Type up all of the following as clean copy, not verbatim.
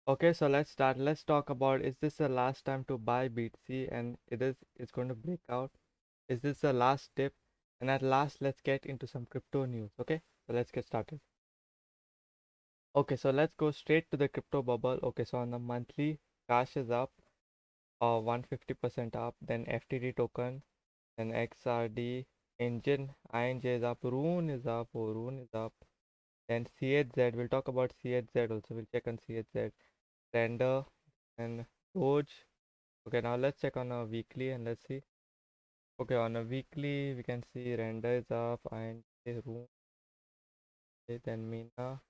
Okay, so let's start. Let's talk about, is this the last time to buy BTC and it's going to break out? Is this the last dip? And at last, let's get into some crypto news. Okay, so let's get started. Okay, so let's go straight to the crypto bubble. Okay, so on the monthly, cash is up, 150% up. Then FTD token, then XRD, Engine, INJ is up, Rune is up, oh, Rune is up. Then 𝗧𝗺, we'll talk about 𝗧𝗺 also. We'll check on 𝗧𝗺, rndr, and Doge. Okay, now let's check on a weekly and let's see. Okay, on a weekly, we can see render is up, INJ, Rune, then Mina,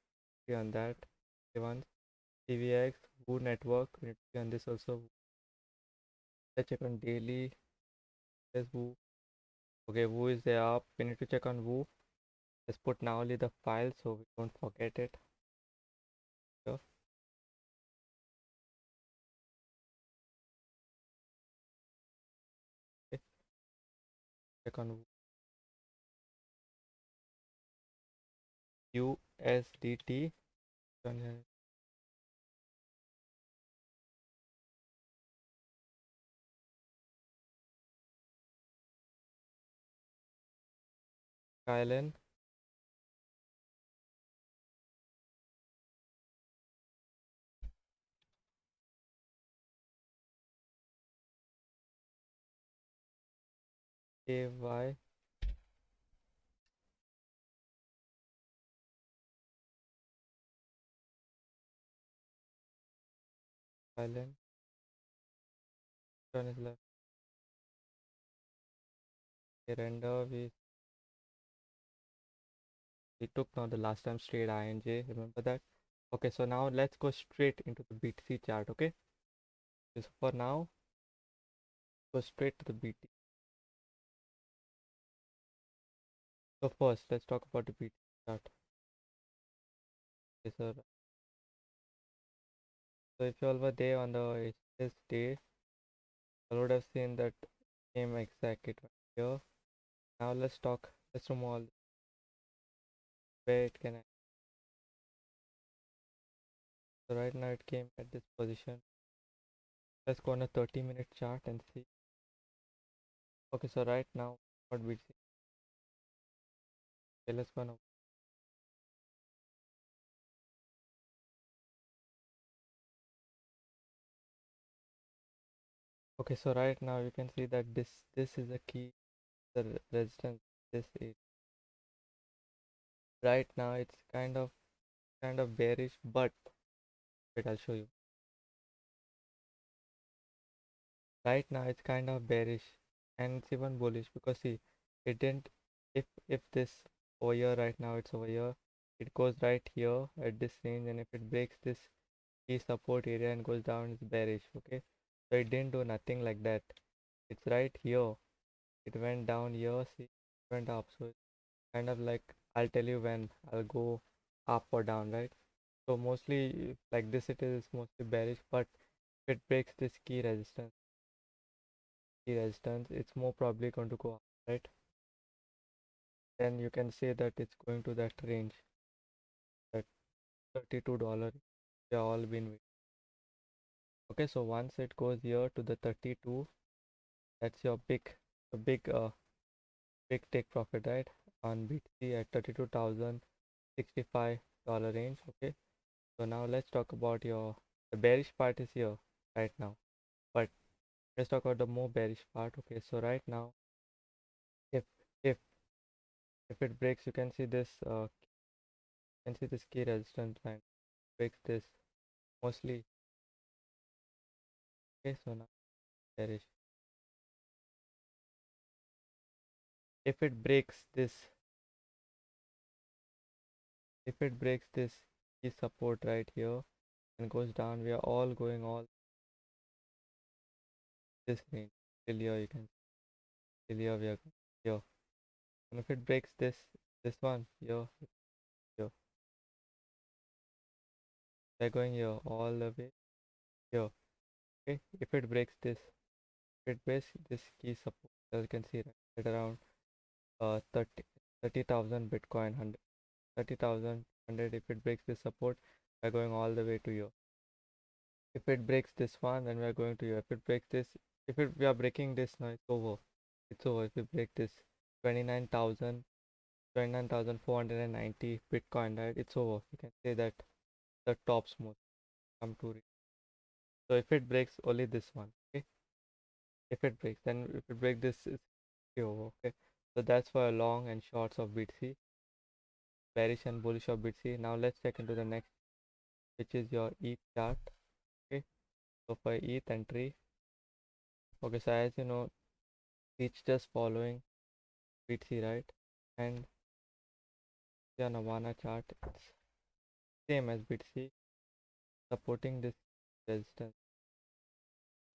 see on that. One, CVX, Woo network, we need to see on this also. Let's check on daily. There's Woo. Okay, Woo is there up. We need to check on Woo. Let's put now only the file so we don't forget it. So, okay, check on Woo. USDT. Kylan. KY. Kylan. Turn is left. Render. We took now the last time straight INJ. Remember that? Okay, so now let's go straight into the BTC chart. Okay, so for now, go straight to the BTC. So first, let's talk about the BTC chart. Okay, so if you all were there on the this day, I would have seen that same exact it right here. Now let's talk. Let's remove all where it can. So right now it came at this position. Let's go on a 30-minute chart and see. Okay, so right now what we see. Okay, let's go now. Okay, so right now you can see that this is a key, the resistance. This is right now it's kind of bearish, but wait, I'll show you. Right now it's kind of bearish and it's even bullish because see, it didn't. If this over here right now, it's over here, it goes right here at this range, and if it breaks this key support area and goes down, it's bearish. Okay, so it didn't do nothing like that. It's right here, it went down here, see, it went up. So it's kind of like, I'll tell you when I'll go up or down, right? So mostly like this, it is mostly bearish, but if it breaks this key resistance, it's more probably going to go up, right? Then you can say that it's going to that range, that $32. We have all been waiting. Okay, so once it goes here to the 32, that's your big take profit, right? On BTC at $32,065 range. Okay, so now let's talk about the bearish part is here right now, but let's talk about the more bearish part. Okay, so right now, if if if it breaks, you can see this key resistance line breaks this mostly. Okay, so now bearish. If it breaks this, if it breaks this key support right here and goes down, we are all going all this range till here. You can till here we are here, and if it breaks this one here, here, we're going here all the way here. Okay, if it breaks this, if it breaks this key support, as you can see right at around 30,000 Bitcoin, 30,000 if it breaks this support, we're going all the way to here. If it breaks this one, then we are going to here. If it breaks this, we are breaking this now, it's over. It's over. If we break this 29,000, 29,490 Bitcoin, right? It's over. You can say that the top smooth come to it. So if it breaks only this one, okay? If it breaks, then if it breaks this, it's over, okay? So that's for long and shorts of BTC, bearish and bullish of BTC. Now let's check into the next, which is your ETH chart, okay? So for ETH entry, okay, so as you know, it's just following BTC, right? And the Nirvana chart, it's same as BTC, supporting this resistance.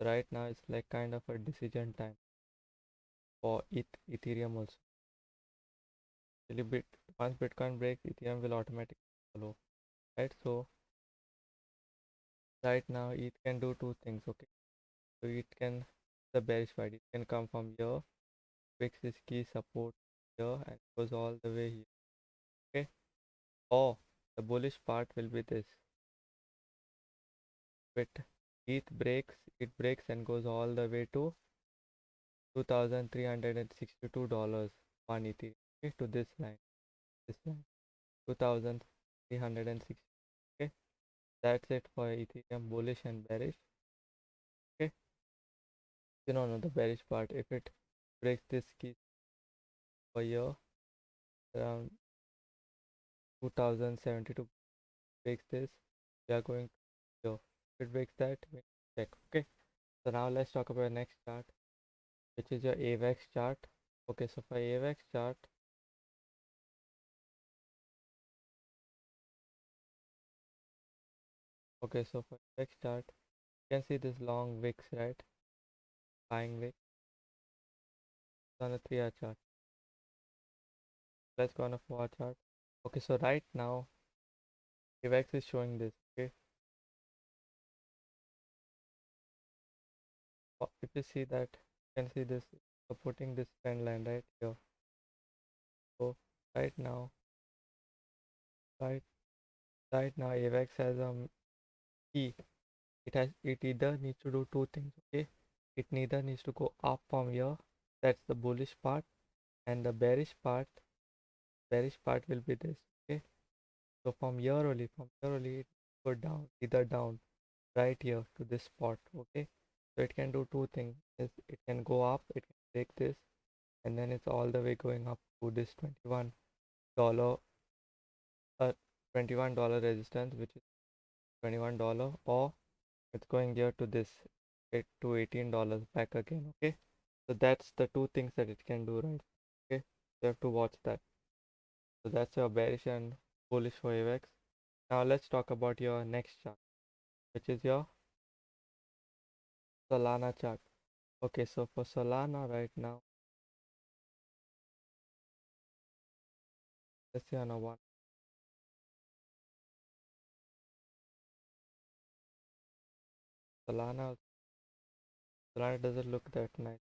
Right now, it's like kind of a decision time for Ethereum also. Once Bitcoin breaks, Ethereum will automatically follow, right? So right now, it can do two things, okay? So it can, the bearish part, it can come from here, breaks this key support here, and goes all the way here, okay? Or the bullish part will be this. But it breaks and goes all the way to $2,362 one Ethereum, okay, to this line, 2,360. Okay, that's it for Ethereum bullish and bearish. Okay, you know the bearish part. If it breaks this key for here around 2072, breaks this, we are going to here. If it breaks that, we check. Okay, so now let's talk about next chart, which is your AVAX chart. Okay, so for AVAX chart, okay, so for AVAX chart, you can see this long wicks, right? Buying wick on a 3-hour chart. Let's go on a 4-hour chart. Okay, so right now, AVAX is showing this. Okay, if you see that, you can see this supporting this trend line right here. So right now, right right now, AVAX has a key. It either needs to do two things. Okay, it neither needs to go up from here. That's the bullish part, and the bearish part will be this. Okay, so from here only it go down, either down right here to this spot. Okay, so it can do two things. It can go up, it can break this, and then it's all the way going up to this $21 uh $21 resistance, which is $21, or it's going here to this to $18 back again. Okay, so that's the two things that it can do, right? Okay, you have to watch that. So that's your bearish and bullish for AVAX. Now let's talk about your next chart, which is your Solana chart. Okay, so for Solana right now, let's see on a one. Solana Solana doesn't look that nice.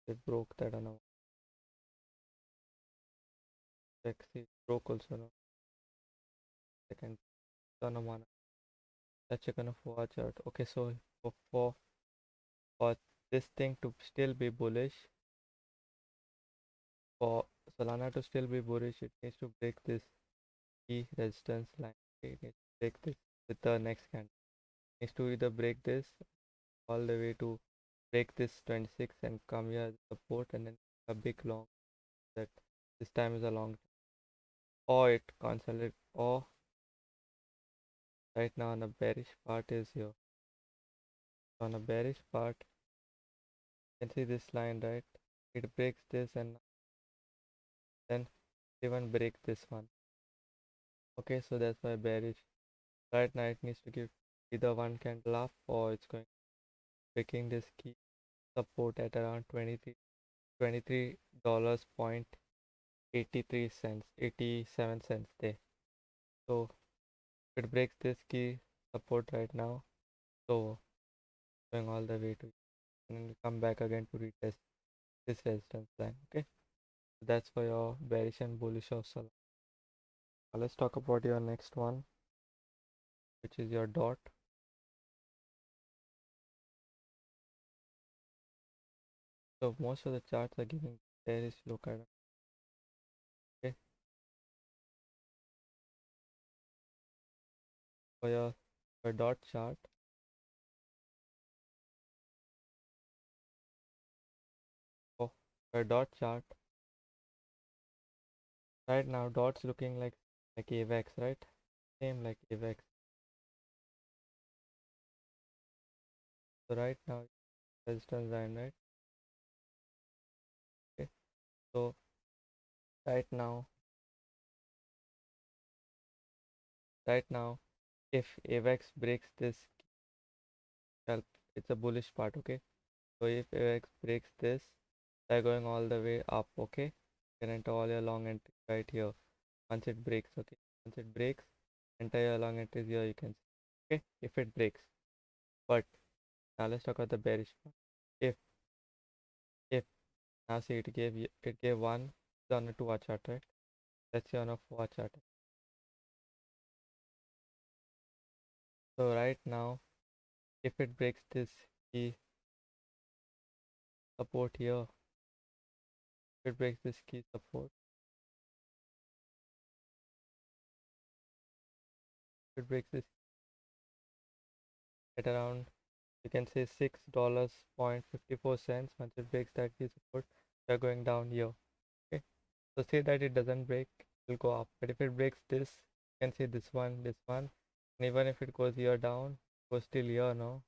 It broke that on a check. See, it broke also no second on a one. Let's check on a 4-hour chart. Okay, so for this thing to still be bullish, for Solana to still be bullish, it needs to break this key resistance line. Okay, it needs to break this with the next candle. It needs to either break this all the way to break this 26 and come here as support, and then a big long that this time is a long, or it consolidate, or right now on the bearish part is here. On a bearish part, you can see this line, right? It breaks this and then even break this one. Okay, so that's why bearish. Right now it needs to give either one candle up, or it's going breaking this key support at around $23 point 83 cents, 87 cents there. So if it breaks this key support right now, so going all the way to, and then come back again to retest this resistance line. Okay, so that's for your bearish and bullish of Solana. Now let's talk about your next one, which is your dot. So most of the charts are giving bearish look at it. Okay, for your dot chart, for your dot chart, right now dots looking like AVAX, right? Same like AVAX. So right now resistance line, right? Okay, so right now, right now, if AVAX breaks this, well, it's a bullish part. Okay, so if AVAX breaks this, they're going all the way up. Okay, you can enter all your long entries right here once it breaks. Okay, once it breaks, enter your long entries here. You can see. Okay, if it breaks, but now let's talk about the bearish part. If now see it gave one on a 2 hour chart, right? Let's see on a 4 hour chart. So right now, if it breaks this key support here, if it breaks this key support, if it breaks this at around, you can say $6.54. Once it breaks that key support, we are going down here. Okay, so say that it doesn't break, it will go up. But if it breaks this, you can see this one, and even if it goes here down, goes still here now,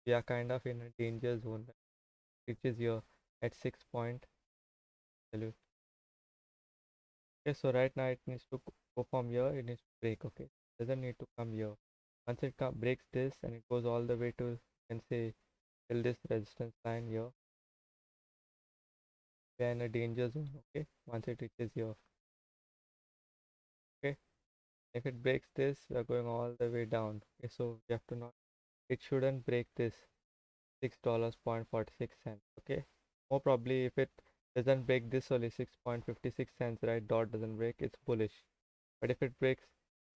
we are kind of in a danger zone, which is here at 6 point value. Okay, so right now it needs to go from here, it needs to break. Okay, doesn't need to come here. Once it breaks this and it goes all the way to, you can say, till this resistance line here, we are in a danger zone. Okay, once it reaches here. Okay, if it breaks this, we are going all the way down. Okay, so we have to not, it shouldn't break this $6.46. Okay, more probably if it doesn't break this only 6.56 cents, right? Dot doesn't break, it's bullish. But if it breaks,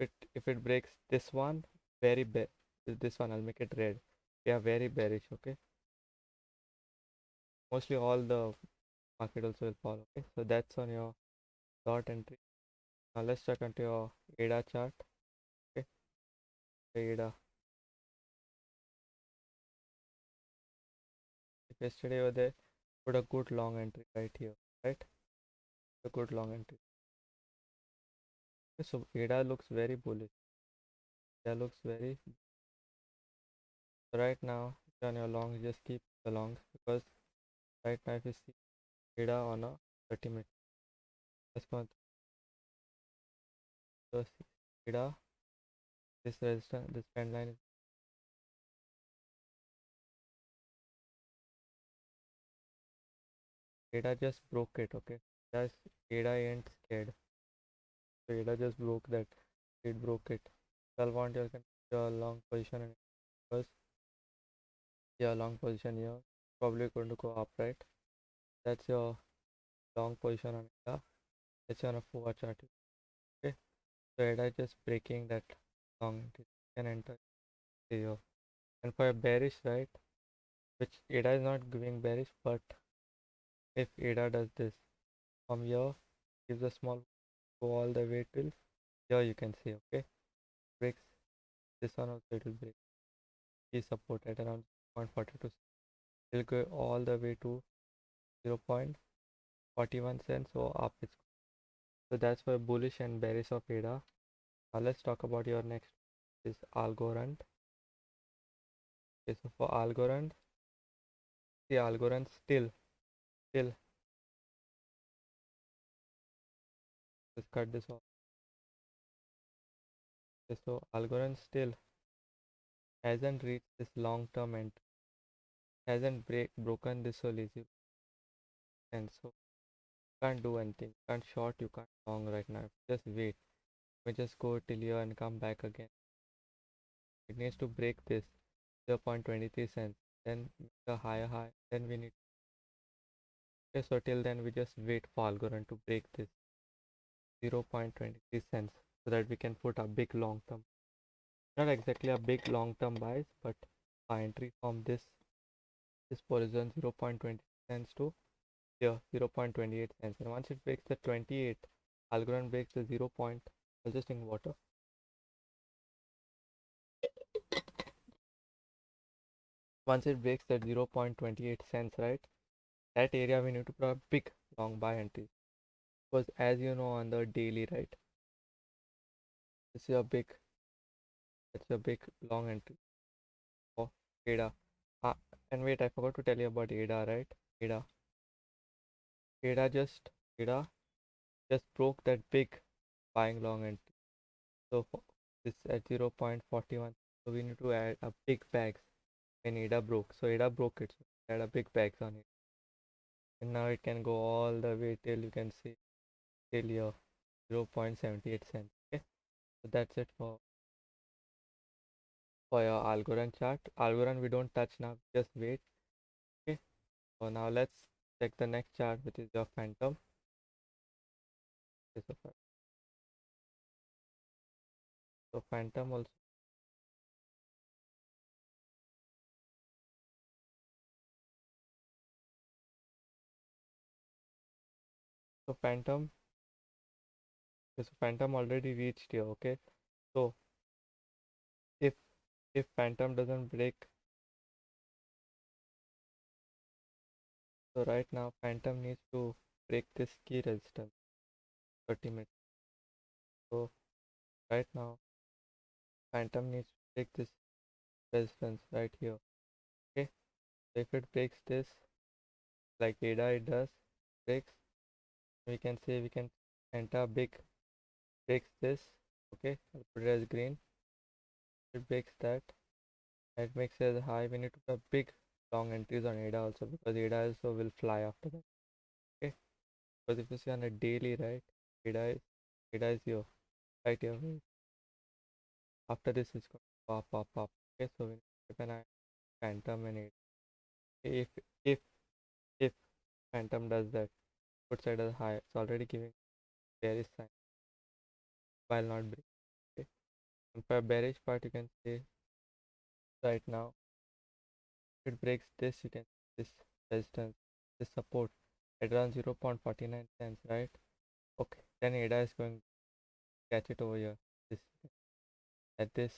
if it breaks this one, very bear, this one, I'll make it red. Yeah, very bearish. Okay, mostly all the market also will fall. Okay, so that's on your dot entry. Now let's check onto your ADA chart. Okay, the ADA. If yesterday over there, put a good long entry right here, right? A good long entry. Okay, so ADA looks very bullish. ADA looks very. So right now, on your long, just keep the long, because right now if you see ADA on a 30 minute, let's go on the ADA. This resistance, this trend line is ADA just broke it. Okay, just ADA ain't scared. So ADA just broke that. It broke it. So I want you can your long position, and because your long position here probably going to go up, right? That's your long position on ADA. It's on a 4 chart. Okay, so ADA just breaking that long. It can enter here. And for a bearish, right? Which ADA is not giving bearish, but if ADA does this from here, gives a small go all the way till here, you can see. Okay, breaks this one also, it will break key support at around 0.42. It will go all the way to 0.41 cents, so up it's. So that's for bullish and bearish of ADA. Now let's talk about your next is Algorand. Okay, so for Algorand, the Algorand still let's cut this off. Okay, so Algorand still hasn't reached this long term and hasn't broken this so lazy, and so can't do anything. Can't short, you can't long right now. Just wait. We just go till here and come back again. It needs to break this 0.23 cents. Then make a higher high. Then we need. Okay, so till then we just wait for Algorand to break this 0.23 cents so that we can put a big long term. Not exactly a big long term buys, but our entry from this position 0.20 cents to here 0.28 cents, and once it breaks the 28, algorithm breaks the 0. I'll just drink water. Once it breaks that 0.28 cents, right, that area we need to put a big long buy entry, because as you know on the daily, right, this is a big, it's a big long entry for ADA. Ah, and wait, I forgot to tell you about ADA, right? ADA, ADA just ADA just broke that big buying long entry. So this at 0.41. So we need to add a big bags when ADA broke. So ADA broke it. So add a big bags on it. And now it can go all the way till you can see till your 0.78 cents. Okay. So that's it for your algorithm chart. Algorithm we don't touch now. Just wait. Okay. So now let's check the next chart, which is your phantom. Okay, so phantom also. So phantom. Okay, so phantom already reached here. Okay. So if if phantom doesn't break, so right now phantom needs to break this key resistance 30 minutes. So right now phantom needs to break this resistance right here. Okay. So if it breaks this like ADA it does, breaks, we can say we can enter big, breaks this. Okay, I'll put it as green. It breaks that. It makes it as high. We need to put big long entries on ADA also, because ADA also will fly after that. Okay. Because if you see on a daily, right, ADA is ADA is here, right here. After this it's going to pop, pop, pop. Okay, so we need to keep an eye on phantom and ADA. If if if phantom does that, put side as high, it's already giving bearish sign while not break. Okay. And for bearish part, you can say right now, if it breaks this, you can see this resistance, this support at around 0.49 cents, right? Okay, then ADA is going to catch it over here. This at this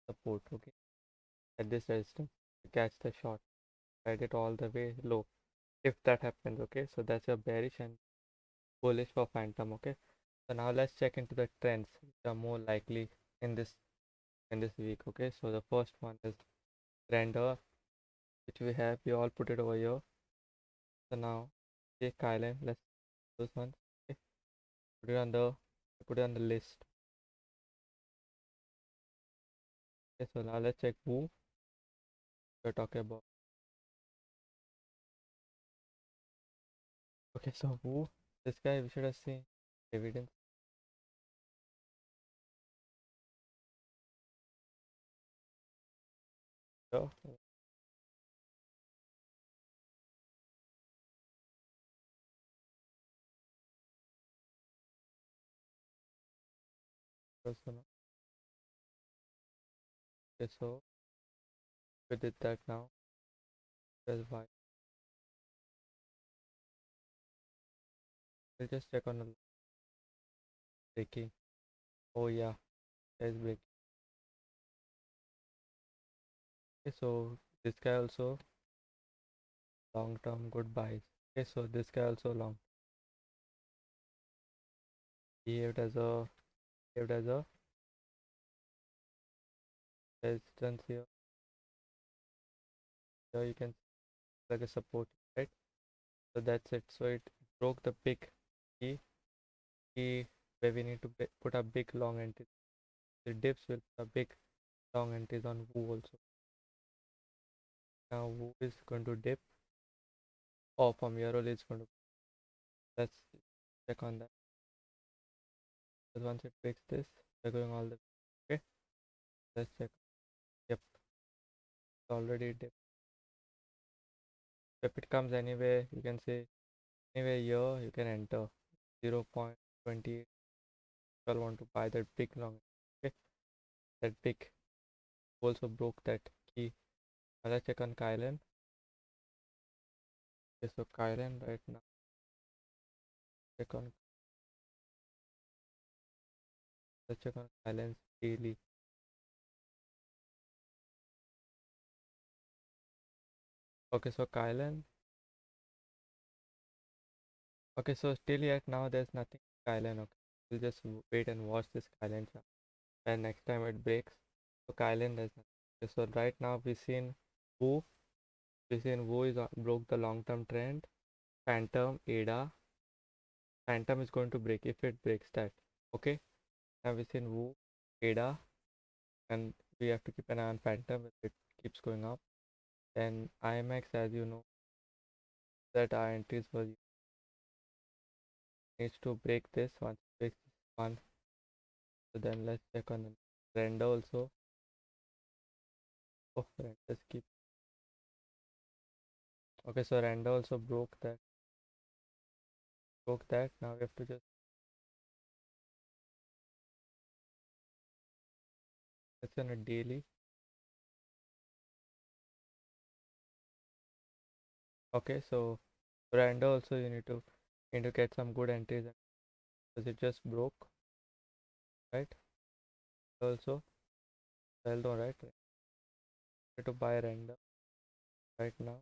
support, okay, at this resistance to catch the short, ride it all the way low. If that happens, okay, so that's your bearish and bullish for phantom. Okay, so now let's check into the trends which are more likely in this week. Okay, so the first one is rndr, which we all put it over here. So now take island, let's those ones. Okay, put it on the list. Okay, so now let's check who we're talking about. Okay, so who, this guy we should have seen evidence. So okay, so we did that now. That's why we'll just check on the breaking. Oh yeah, there's break. Okay, so this guy also long term good buys. Okay, so this guy also long behaved as a behaved as a resistance here. Here you can see like a support, right? So that's it. So it broke the big key, key where we need to put a big long entry. The dips will put a big long entries on Wu also. Now Wu is going to dip, or from Euro is going to. Let's check on that. Because once it breaks this, we're going all the way. Okay, let's check. Yep, it's already dipped. If it comes anywhere, you can say anywhere here you can enter 0.28. People want to buy that big long. Okay, that big also broke that key. Now let's check on Kylan. Okay, so Kylan right now, check on let's check on Kylan's daily. Okay, so Kylan. Okay, so still yet now there's nothing Kylan. Okay, we'll just wait and watch this Kylan chart. And next time it breaks, so Kylan there's nothing. Okay, so right now Wu. We've seen Wu is broke the long-term trend. Phantom, ADA. Phantom is going to break if it breaks that. Okay. Now we've seen Wu, ADA, and we have to keep an eye on Phantom if it keeps going up. Then IMX, as you know, that our entries was needs to break this once it breaks this one. So then let's check on the render also. Oh, renders keep. Okay, so render also broke that. Broke that. Now we have to just let's on a daily. Okay, so render also you need to get some good entries because it just broke, right? Also, sell though, right? Try to buy render right now.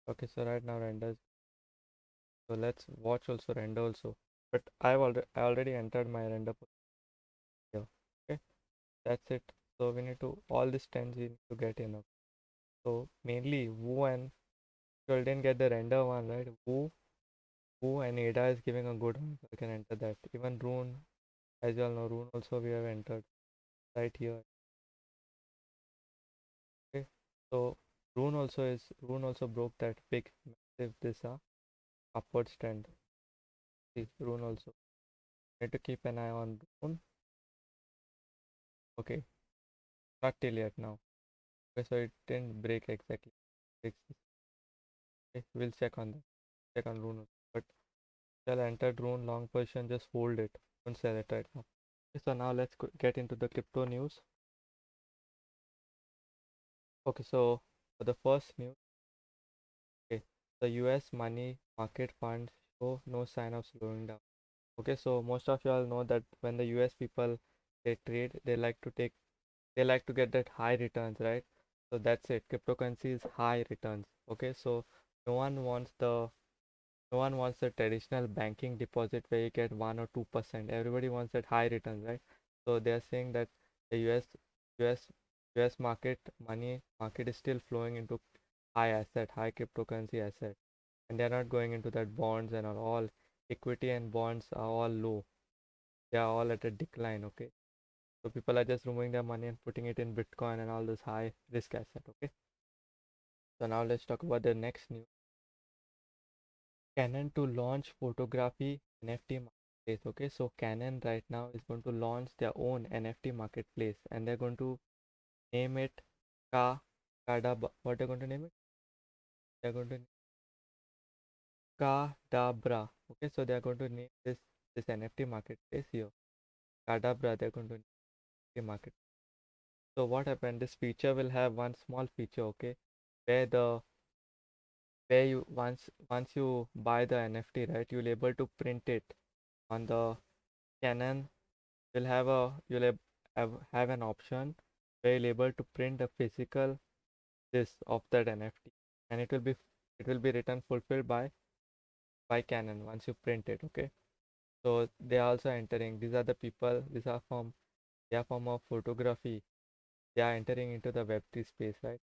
Okay, so right now renders. So let's watch also render also. But I already entered my render here. Okay, that's it. So we need to all these tens we need to get enough. So mainly Wu and you didn't get the render one, right? Wu and Ada is giving a good one. So I can enter that. Even Rune, as you all know, Rune also we have entered right here. Okay, so Rune also broke that big massive this upward trend. See Rune also need to keep an eye on Rune. Okay, not till yet now. Okay, so it didn't break exactly. Okay, we'll check on that. Check on Rune. But shall enter Rune long position, just hold it. Don't sell it right now. Okay, so now let's get into the crypto news. Okay, so for the first news, okay, the US money market funds show no sign of slowing down. Okay, so most of you all know that when the US people they trade, they like to get that high returns, right? So that's it. Cryptocurrency is high returns. Okay, so no one wants the no one wants the traditional banking deposit where you get 1 or 2%. Everybody wants that high returns, right? So they are saying that the US US market is still flowing into high cryptocurrency asset, and they're not going into that bonds and are all equity and bonds are all low. They are all at a decline. Okay, so people are just removing their money and putting it in Bitcoin and all those high risk asset. Okay, so now let's talk about the next news. Canon to launch photography NFT marketplace. Okay, so Canon right now is going to launch their own NFT marketplace, and they're going to name it Ka Kadaba. What they're going to name it? They're going to Kadabra. Okay, so they're going to name this NFT marketplace here Kadabra. They're going to name the market. So what happened? This feature will have one small feature. Okay, where the where you once you buy the NFT, right, you'll able to print it on the Canon. You'll have an option where you'll able to print the physical this of that NFT, and it will be written fulfilled by Canon once you print it. Okay, so they are also entering. These are the people. They are from of photography. They are entering into the Web3 space, right?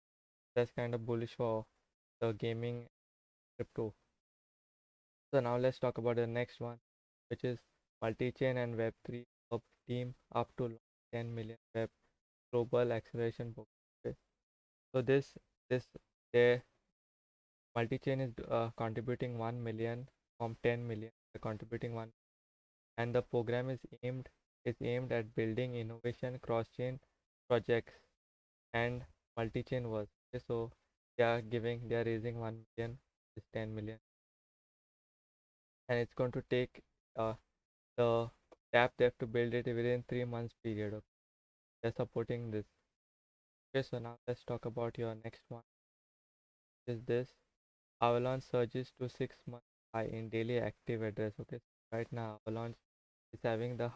That's kind of bullish for the gaming crypto. So now let's talk about the next one, which is multi-chain and Web3 hub team up to 10 million web global acceleration book. Okay. So this the multi-chain is contributing 1 million from 10 million. They're contributing one, and the program is aimed at building innovation cross-chain projects and multi-chain work. Okay, so they are raising 1 million, is 10 million, and it's going to take uh, the app they have to build it within 3 months period. Okay. They're supporting this. Okay, so now let's talk about your next one. Is this Avalanche surges to 6 month high in daily active address. Okay, right now Avalanche is having the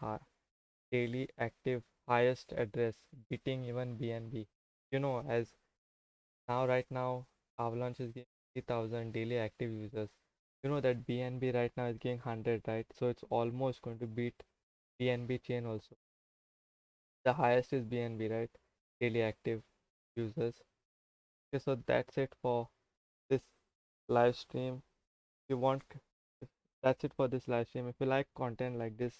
daily active highest address, beating even BNB. As now right now Avalanche is getting 3,000 daily active users. You know that BNB right now is getting 100, right? So it's almost going to beat BNB chain also. The highest is BNB, right? Daily active users. Okay, so that's it for this live stream. If you want, that's it for this live stream. If you like content like this,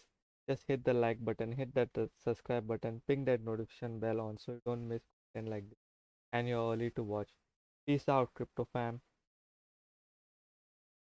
just hit the like button, hit that subscribe button, ping that notification bell on so you don't miss content like this and you're early to watch. Peace out, crypto fam.